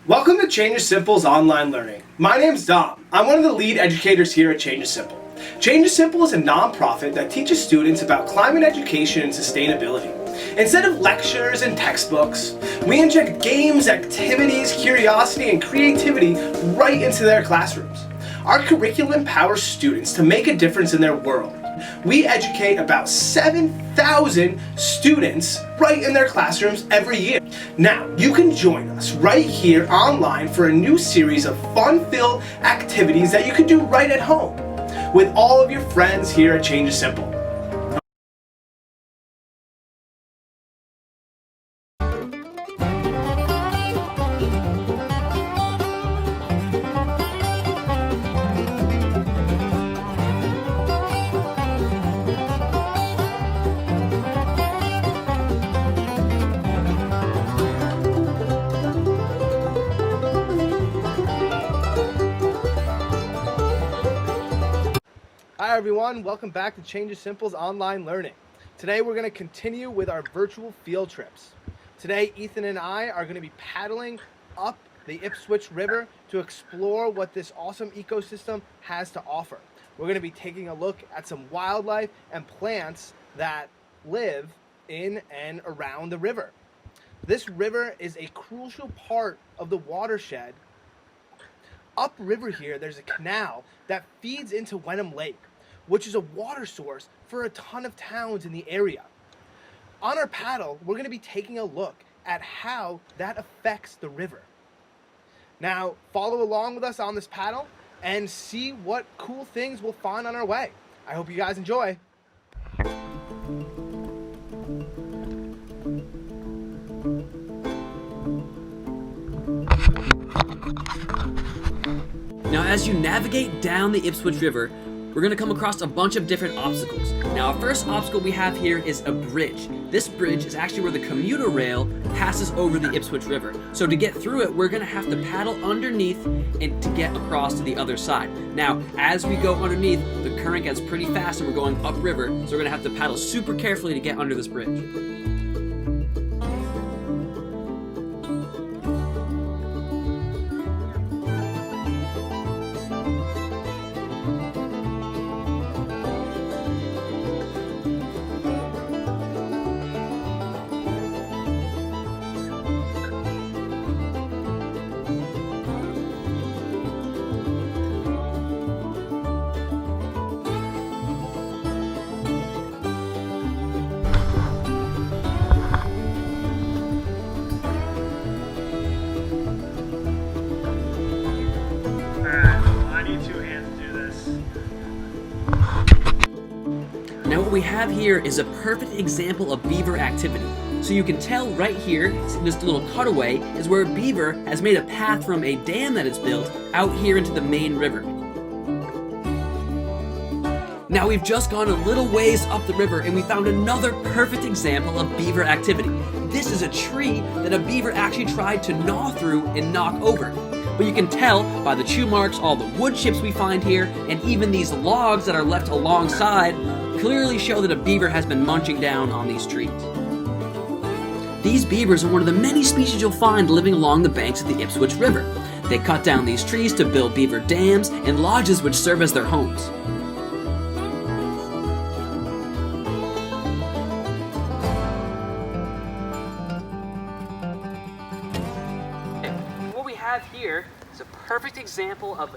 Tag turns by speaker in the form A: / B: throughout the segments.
A: Welcome to Change is Simple's online learning. My name's Dom. I'm one of the lead educators here at Change is Simple. Change is Simple is a nonprofit that teaches students about climate education and sustainability. Instead of lectures and textbooks, we inject games, activities, curiosity, and creativity right into their classrooms. Our curriculum empowers students to make a difference in their world. We educate about 7,000 students right in their classrooms every year. Now, you can join us right here online for a new series of fun-filled activities that you can do right at home with all of your friends here at Change is Simple. Hi everyone, welcome back to Change is Simple's online learning. Today we're going to continue with our virtual field trips. Today Ethan and I are going to be paddling up the Ipswich River to explore what this awesome ecosystem has to offer. We're going to be taking a look at some wildlife and plants that live in and around the river. This river is a crucial part of the watershed. Upriver here, there's a canal that feeds into Wenham Lake, which is a water source for a ton of towns in the area. On our paddle, we're going to be taking a look at how that affects the river. Now, follow along with us on this paddle and see what cool things we'll find on our way. I hope you guys enjoy.
B: Now, as you navigate down the Ipswich River, we're going to come across a bunch of different obstacles. Now, our first obstacle we have here is a bridge. This bridge is actually where the commuter rail passes over the Ipswich River. So to get through it, we're going to have to paddle underneath and to get across to the other side. Now, as we go underneath, the current gets pretty fast and we're going upriver, so we're going to have to paddle super carefully to get under this bridge. Now what we have here is a perfect example of beaver activity. So you can tell right here, this little cutaway is where a beaver has made a path from a dam that it's built out here into the main river. Now we've just gone a little ways up the river and we found another perfect example of beaver activity. This is a tree that a beaver actually tried to gnaw through and knock over. But you can tell by the chew marks, all the wood chips we find here, and even these logs that are left alongside clearly show that a beaver has been munching down on these trees. These beavers are one of the many species you'll find living along the banks of the Ipswich River. They cut down these trees to build beaver dams and lodges which serve as their homes. What we have here is a perfect example of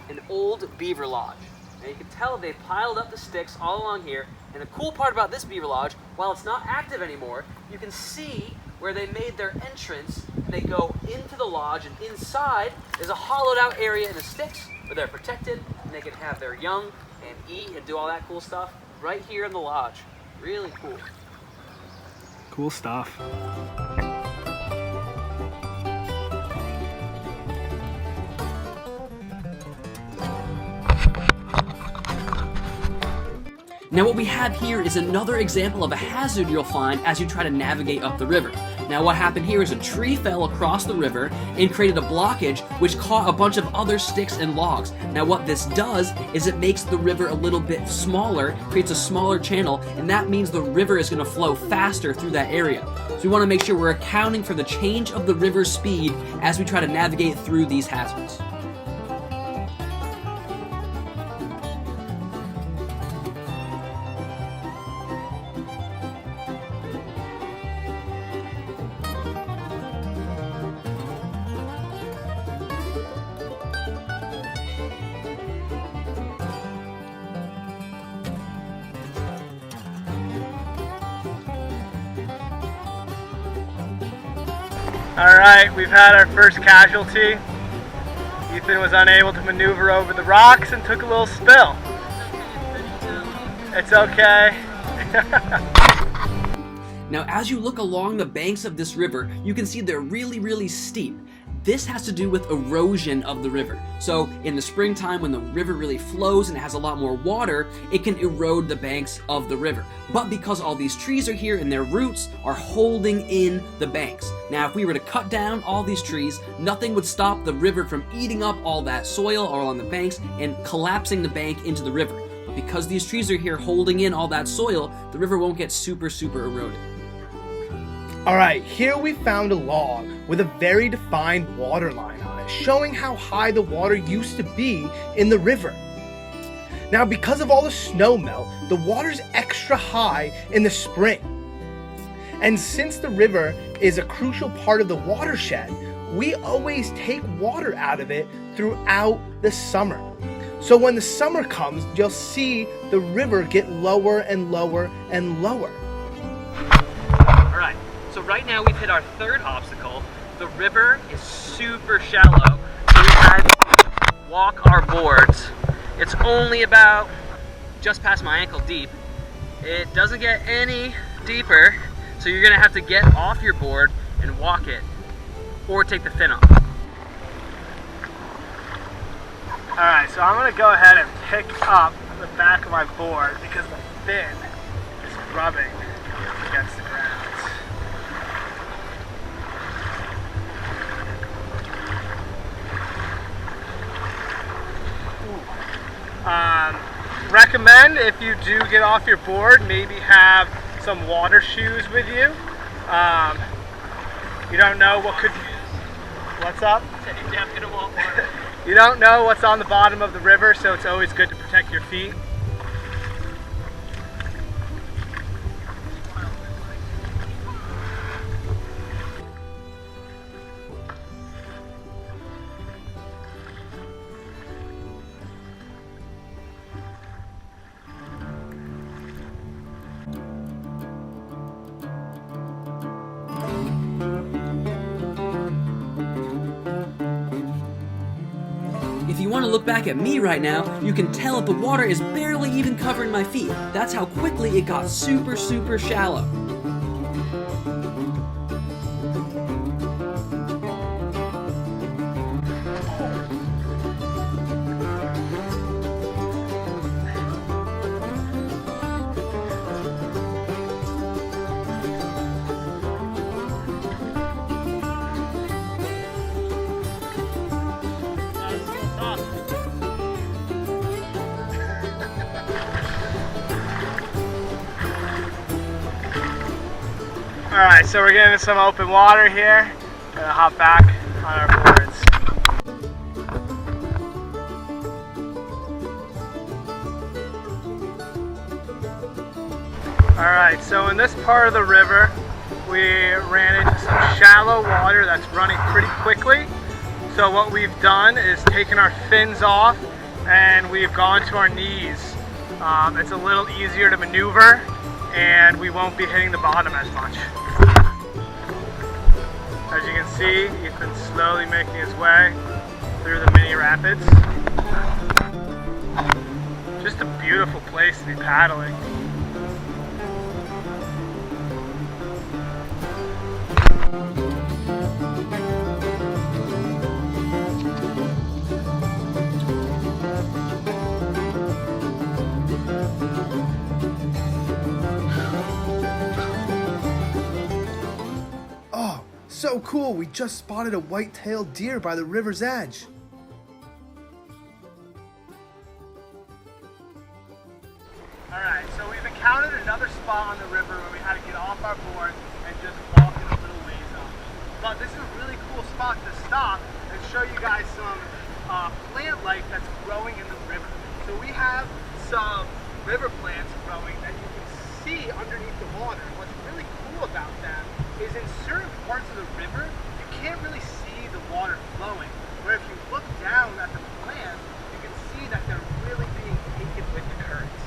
B: an old beaver lodge. And you can tell they piled up the sticks all along here. And the cool part about this beaver lodge, while it's not active anymore, you can see where they made their entrance. They go into the lodge, and inside is a hollowed out area in the sticks where they're protected and they can have their young and eat and do all that cool stuff right here in the lodge. Really cool.
C: Cool stuff.
B: Now what we have here is another example of a hazard you'll find as you try to navigate up the river. Now what happened here is a tree fell across the river and created a blockage which caught a bunch of other sticks and logs. Now what this does is it makes the river a little bit smaller, creates a smaller channel, and that means the river is going to flow faster through that area. So we want to make sure we're accounting for the change of the river's speed as we try to navigate through these hazards.
A: Alright, we've had our first casualty. Ethan was unable to maneuver over the rocks and took a little spill. It's okay.
B: Now, as you look along the banks of this river, you can see they're really steep. This has to do with erosion of the river. So in the springtime, when the river really flows and it has a lot more water, it can erode the banks of the river. But because all these trees are here and their roots are holding in the banks. Now, if we were to cut down all these trees, nothing would stop the river from eating up all that soil all along the banks and collapsing the bank into the river. But because these trees are here holding in all that soil, the river won't get super eroded.
A: Alright, here we found a log with a very defined water line on it, showing how high the water used to be in the river. Now, because of all the snow melt, the water's extra high in the spring. And since the river is a crucial part of the watershed, we always take water out of it throughout the summer. So when the summer comes, you'll see the river get lower and lower and lower.
B: Alright. So right now we've hit our third obstacle. The river is super shallow, so we had to walk our boards. It's only about just past my ankle deep. It doesn't get any deeper, so you're gonna have to get off your board and walk it, or take the fin off.
A: Alright, so I'm gonna go ahead and pick up the back of my board because the fin is rubbing against the ground. Recommend, if you do get off your board, maybe have some water shoes with you. You don't know what could... What's up? You don't know what's on the bottom of the river, so it's always good to protect your feet.
B: If you want to look back at me right now, you can tell that the water is barely even covering my feet. That's how quickly it got super shallow.
A: Alright, so we're getting into some open water here. Gonna hop back on our boards. Alright, so in this part of the river, we ran into some shallow water that's running pretty quickly. So what we've done is taken our fins off and we've gone to our knees. It's a little easier to maneuver and we won't be hitting the bottom as much. As you can see, Ethan's slowly making his way through the mini rapids. Just a beautiful place to be paddling. So cool, we just spotted a white-tailed deer by the river's edge. Alright, so we've encountered another spot on the river where we had to get off our board and just walk but this is a really cool spot to stop and show you guys some plant life that's growing in the river. So we have some river plants growing that you can see underneath the water. What's really cool about them is in certain parts of the river, you can't really see the water flowing. Where if you look down at the plants, you can see that they're really being taken with the currents.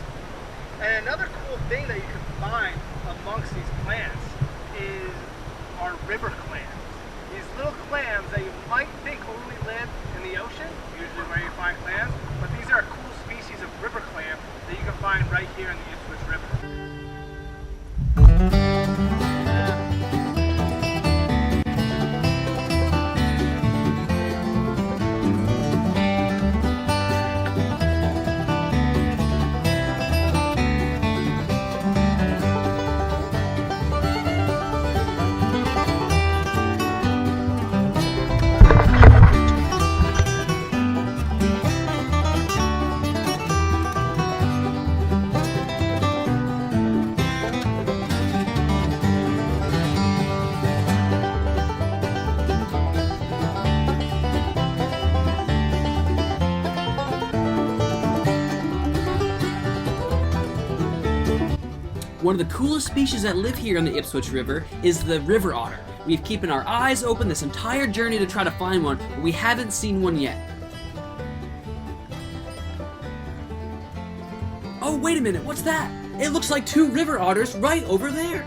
A: And another cool thing that you can find amongst these plants is our river clams. These little clams that you might think only live in the ocean, usually where you find clams, but these are a cool species of river clam that you can find right here in the Ipswich River.
B: One of the coolest species that live here in the Ipswich River is the river otter. We've keeping our eyes open this entire journey to try to find one, but we haven't seen one yet. Oh, wait a minute, what's that? It looks like two river otters right over there.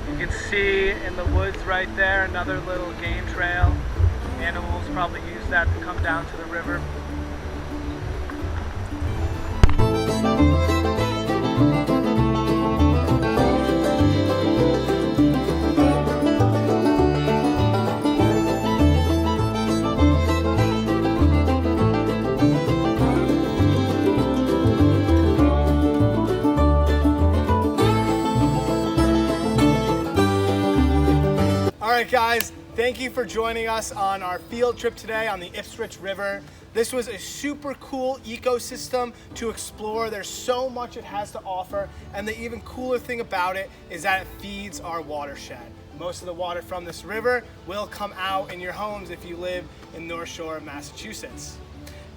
B: You can see in the woods right there another little game trail. Animals probably use that to come down to the river. Alright guys, thank you for joining us on our field trip today on the Ipswich River. This was a super cool ecosystem to explore. There's so much it has to offer, and the even cooler thing about it is that it feeds our watershed. Most of the water from this river will come out in your homes if you live in North Shore of Massachusetts.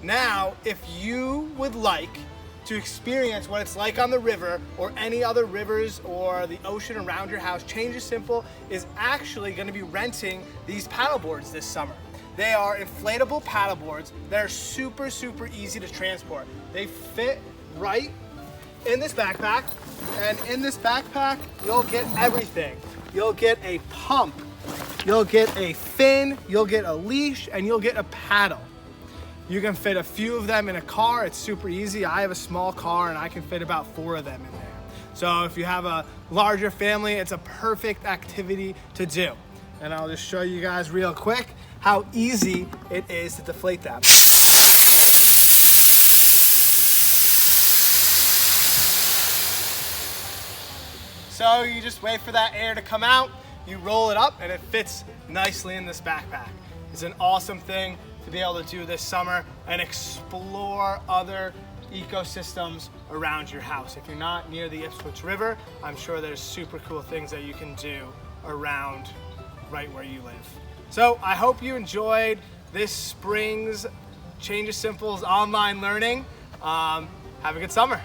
B: Now, if you would like to experience what it's like on the river or any other rivers or the ocean around your house, Change is Simple is actually going to be renting these paddle boards this summer. They are inflatable paddle boards that are super, super easy to transport. They fit right in this backpack, and in this backpack, you'll get everything. You'll get a pump, you'll get a fin, you'll get a leash, and you'll get a paddle. You can fit a few of them in a car. It's super easy. I have a small car and I can fit about 4 of them in there. So if you have a larger family, it's a perfect activity to do. And I'll just show you guys real quick how easy it is to deflate them. So you just wait for that air to come out, you roll it up, and it fits nicely in this backpack. It's an awesome thing to be able to do this summer and explore other ecosystems around your house. If you're not near the Ipswich River, I'm sure there's super cool things that you can do around right where you live. So I hope you enjoyed this spring's Change is Simple's online learning. Have a good summer.